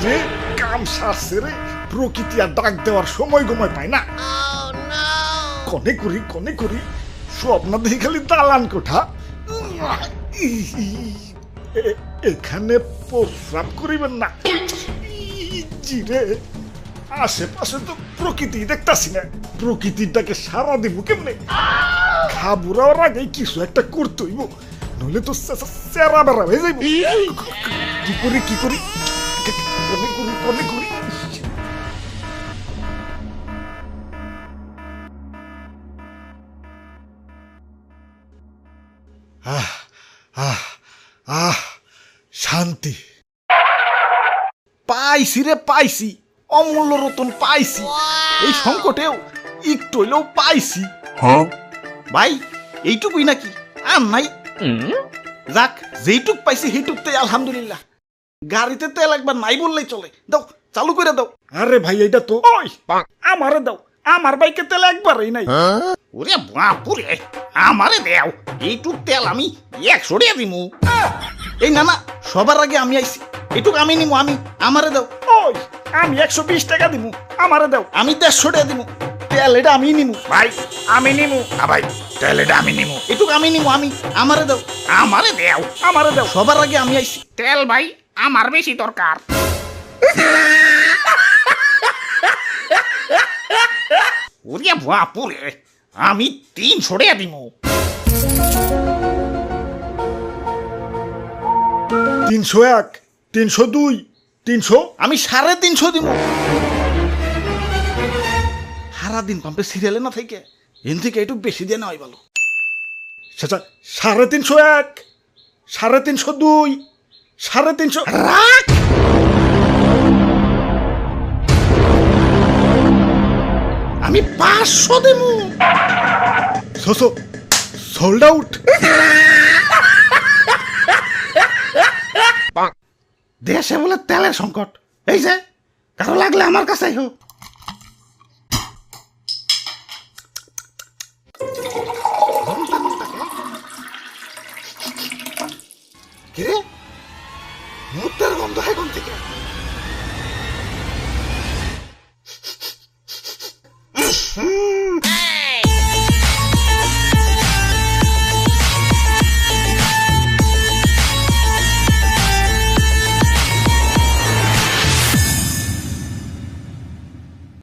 যে কাম সারছে রে, প্রকৃতি আর ডাক দেওয়ার সময় গময় পায় না। কনে করি স্বপ্ন দেখি খালি দালান কোঠা। এখানে প্রস্রাব করিবেন না জিরে, আশেপাশে তো প্রকৃতি দেখতাছি না, প্রকৃতিটাকে সারা দিব কেমনে? খাবুরার আগে কিছু একটা করতে হইব, নইলে তো চেরা বেড়া হয়ে যাইব। কি করি কনে করি শান্তি পাইছি রে, পাইছি অমূল্য রতন পাইছি। এই সংকটেও একটু হইলেও পাইছি। ভাই এইটুকুই নাকি আর নাই? যাক, যেইটুক পাইছি সেইটুকটাই আলহামদুলিল্লাহ। গাড়িতে তেল একবার নাই বললেই চলে, দাও চালু করে দাও। আরে ভাই এইটা তো আমারে দাও, আমার বাইকে তেল একবারই নাই। ওরে বাপুরে, আমারে দেও, এইটুক তেল আমি 100 টাকা দিমু। এই না সবার আগে আমি আইছি, এইটুক আমি নিমু, আমারে দাও। আমি 120 টাকা দিমু, আমারে দাও। আমি 150 টাকা দিমু, তেল এটা আমি নিমু। ভাই আমি নিমু, ভাই তেল এটা আমি নিমু। এটুক আমি নিমু, আমারে দাও। আমারে দেও, আমারে দাও, সবার আগে আমি আইছি। তেল ভাই আমার বেশি দরকার। ওরে বাপুরে, আমি 300 টাকা দিমু। 301, 302, 300, আমি 350 দিব। সারাদিন পাম্পে সিরিয়ালে না থেকে এন থেকে একটু বেশি দিয়ে নেওয়াই ভালো। আচ্ছা 301, 302, 350 রাখ। আমি 500 দেবো। Sold out. দেশে বলে তেলের সংকট, এই যে কারো লাগলে আমার কাছে হোক।